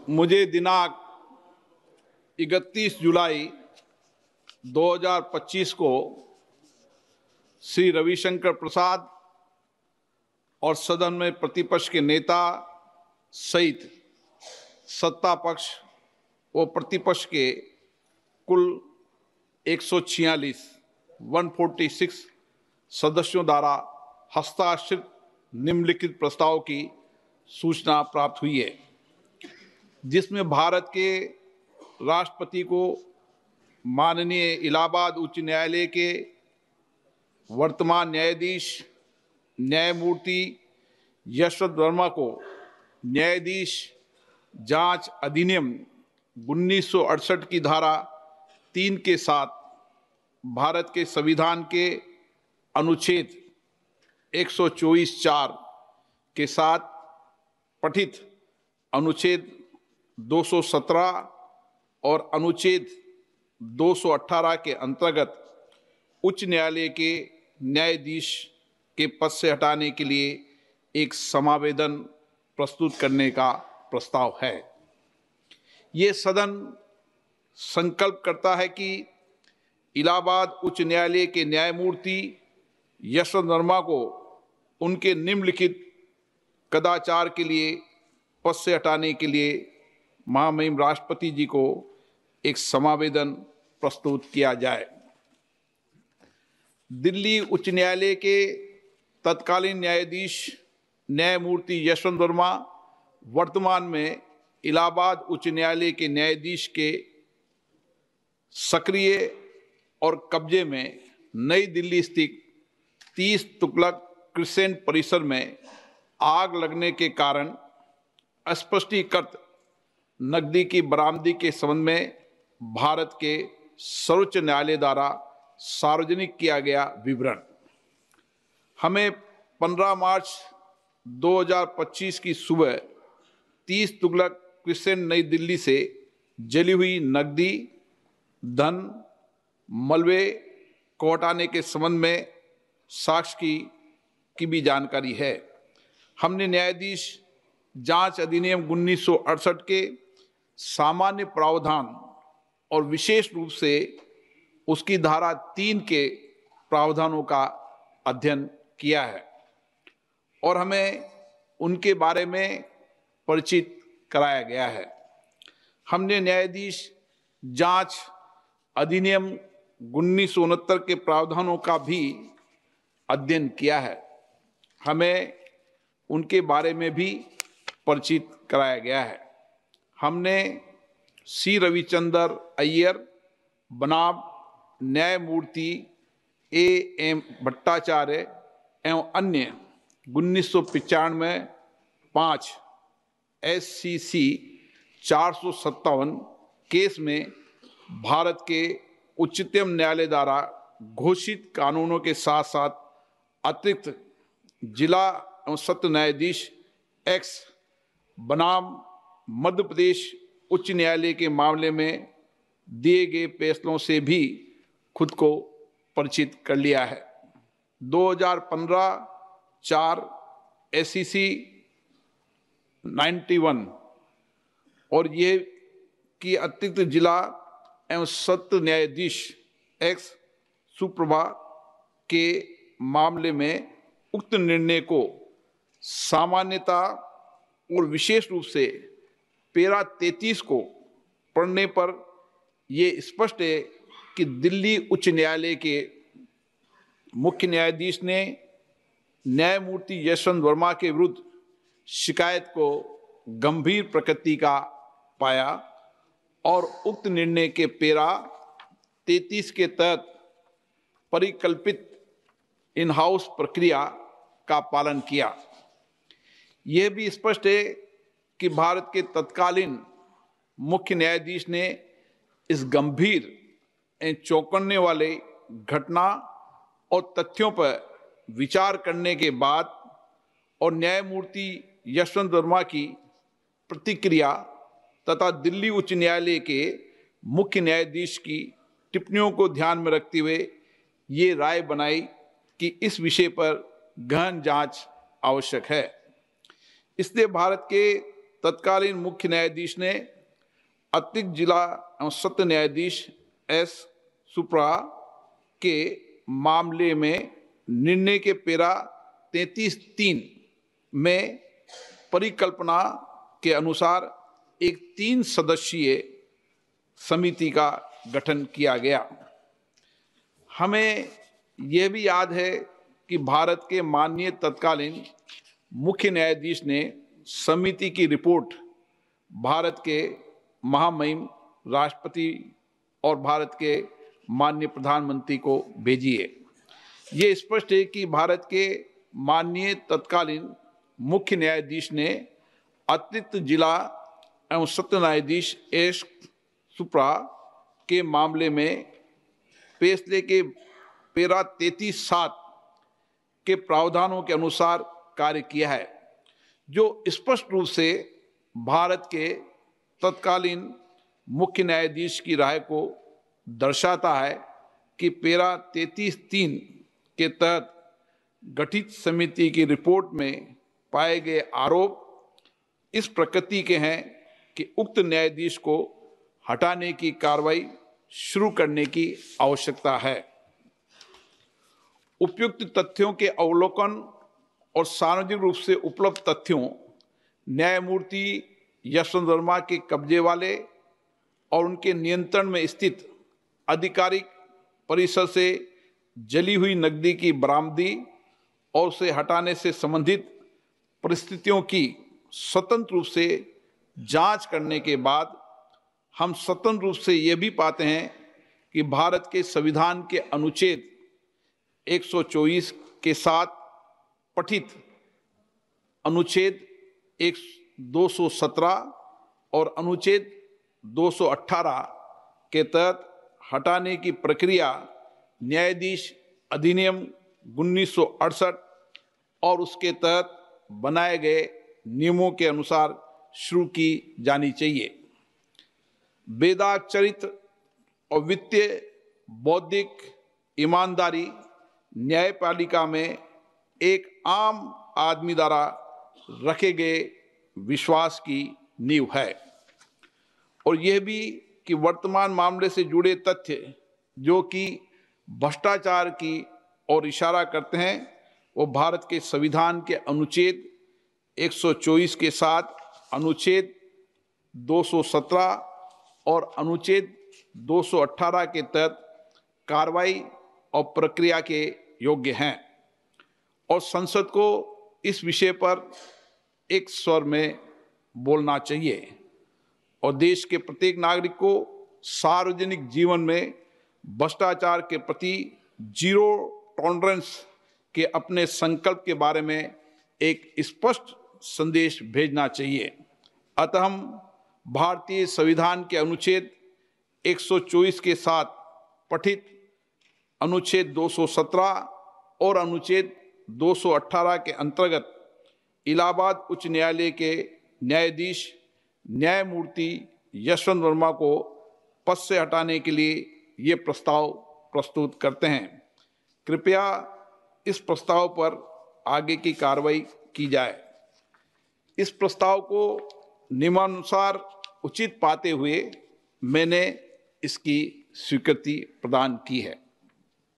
मुझे दिनांक 31 जुलाई 2025 को श्री रविशंकर प्रसाद और सदन में प्रतिपक्ष के नेता सहित सत्ता पक्ष व प्रतिपक्ष के कुल 146 सदस्यों द्वारा हस्ताक्षरित निम्नलिखित प्रस्ताव की सूचना प्राप्त हुई है, जिसमें भारत के राष्ट्रपति को माननीय इलाहाबाद उच्च न्यायालय के वर्तमान न्यायाधीश न्यायमूर्ति यशवंत वर्मा को न्यायाधीश जांच अधिनियम 1968 की धारा 3 के साथ भारत के संविधान के अनुच्छेद 124(4) के साथ पठित अनुच्छेद 217 और अनुच्छेद 218 के अंतर्गत उच्च न्यायालय के न्यायाधीश के पद से हटाने के लिए एक समावेदन प्रस्तुत करने का प्रस्ताव है। ये सदन संकल्प करता है कि इलाहाबाद उच्च न्यायालय के न्यायमूर्ति यशवंत वर्मा को उनके निम्नलिखित कदाचार के लिए पद से हटाने के लिए महामहिम राष्ट्रपति जी को एक समावेदन प्रस्तुत किया जाए। दिल्ली उच्च न्यायालय के तत्कालीन न्यायाधीश न्यायमूर्ति यशवंत वर्मा वर्तमान में इलाहाबाद उच्च न्यायालय के न्यायाधीश के सक्रिय और कब्जे में नई दिल्ली स्थित 30 तुगलक क्रिसेंट परिसर में आग लगने के कारण अस्पष्टीकृत नकदी की बरामदगी के संबंध में भारत के सर्वोच्च न्यायालय द्वारा सार्वजनिक किया गया विवरण हमें 15 मार्च 2025 की सुबह 30 तुगलक क्रिसेंट नई दिल्ली से जली हुई नकदी धन मलबे को हटाने के संबंध में साक्ष्य की भी जानकारी है। हमने न्यायाधीश जांच अधिनियम 1968 के सामान्य प्रावधान और विशेष रूप से उसकी धारा 3 के प्रावधानों का अध्ययन किया है और हमें उनके बारे में परिचित कराया गया है। हमने न्यायाधीश जांच अधिनियम 1969 के प्रावधानों का भी अध्ययन किया है, हमें उनके बारे में भी परिचित कराया गया है। हमने सी रविचंद्र अय्यर बनाम न्यायमूर्ति A.M. भट्टाचार्य एवं अन्य 1995 5 SCC 457 केस में भारत के उच्चतम न्यायालय द्वारा घोषित कानूनों के साथ साथ अतिरिक्त जिला एवं सत्र न्यायाधीश X बनाम मध्य प्रदेश उच्च न्यायालय के मामले में दिए गए फैसलों से भी खुद को परिचित कर लिया है। 2015 4 SCC 91 और ये कि अतिरिक्त जिला एवं सत्र न्यायाधीश X सुप्रभा के मामले में उक्त निर्णय को सामान्यता और विशेष रूप से पैरा 33 को पढ़ने पर यह स्पष्ट है कि दिल्ली उच्च न्यायालय के मुख्य न्यायाधीश ने न्यायमूर्ति यशवंत वर्मा के विरुद्ध शिकायत को गंभीर प्रकृति का पाया और उक्त निर्णय के पैरा 33 के तहत परिकल्पित इन हाउस प्रक्रिया का पालन किया। यह भी स्पष्ट है कि भारत के तत्कालीन मुख्य न्यायाधीश ने इस गंभीर एवं चौंकाने वाले घटना और तथ्यों पर विचार करने के बाद और न्यायमूर्ति यशवंत वर्मा की प्रतिक्रिया तथा दिल्ली उच्च न्यायालय के मुख्य न्यायाधीश की टिप्पणियों को ध्यान में रखते हुए ये राय बनाई कि इस विषय पर गहन जांच आवश्यक है। इसलिए भारत के तत्कालीन मुख्य न्यायाधीश ने अतिरिक्त जिला एवं सत्र न्यायाधीश एस सुप्रा के मामले में निर्णय के पेरा 33(3) में परिकल्पना के अनुसार एक 3 सदस्यीय समिति का गठन किया गया। हमें यह भी याद है कि भारत के माननीय तत्कालीन मुख्य न्यायाधीश ने समिति की रिपोर्ट भारत के महामहिम राष्ट्रपति और भारत के माननीय प्रधानमंत्री को भेजी है। ये स्पष्ट है कि भारत के माननीय तत्कालीन मुख्य न्यायाधीश ने अतिरिक्त जिला एवं सत्र न्यायाधीश एस सुप्रा के मामले में फैसले के पेरा 33(7) के प्रावधानों के अनुसार कार्य किया है, जो स्पष्ट रूप से भारत के तत्कालीन मुख्य न्यायाधीश की राय को दर्शाता है कि पेरा 33(3) के तहत गठित समिति की रिपोर्ट में पाए गए आरोप इस प्रकृति के हैं कि उक्त न्यायाधीश को हटाने की कार्रवाई शुरू करने की आवश्यकता है। उपयुक्त तथ्यों के अवलोकन और सार्वजनिक रूप से उपलब्ध तथ्यों, न्यायमूर्ति यशवंत वर्मा के कब्जे वाले और उनके नियंत्रण में स्थित आधिकारिक परिसर से जली हुई नकदी की बरामदी और उसे हटाने से संबंधित परिस्थितियों की स्वतंत्र रूप से जांच करने के बाद हम स्वतंत्र रूप से ये भी पाते हैं कि भारत के संविधान के अनुच्छेद 124 के साथ पठित अनुच्छेद 217 और अनुच्छेद 218 के तहत हटाने की प्रक्रिया न्यायाधीश अधिनियम 1968 और उसके तहत बनाए गए नियमों के अनुसार शुरू की जानी चाहिए। वेदाक चरित्र और वित्तीय बौद्धिक ईमानदारी न्यायपालिका में एक आम आदमी द्वारा रखे गए विश्वास की नींव है और यह भी कि वर्तमान मामले से जुड़े तथ्य जो कि भ्रष्टाचार की ओर इशारा करते हैं वो भारत के संविधान के अनुच्छेद 124 के साथ अनुच्छेद 217 और अनुच्छेद 218 के तहत कार्रवाई और प्रक्रिया के योग्य हैं और संसद को इस विषय पर एक स्वर में बोलना चाहिए और देश के प्रत्येक नागरिक को सार्वजनिक जीवन में भ्रष्टाचार के प्रति जीरो टॉलरेंस के अपने संकल्प के बारे में एक स्पष्ट संदेश भेजना चाहिए। अतः हम भारतीय संविधान के अनुच्छेद 124 के साथ पठित अनुच्छेद 217 और अनुच्छेद 218 के अंतर्गत इलाहाबाद उच्च न्यायालय के न्यायाधीश न्यायमूर्ति यशवंत वर्मा को पद से हटाने के लिए ये प्रस्ताव प्रस्तुत करते हैं। कृपया इस प्रस्ताव पर आगे की कार्रवाई की जाए। इस प्रस्ताव को नियमानुसार उचित पाते हुए मैंने इसकी स्वीकृति प्रदान की है।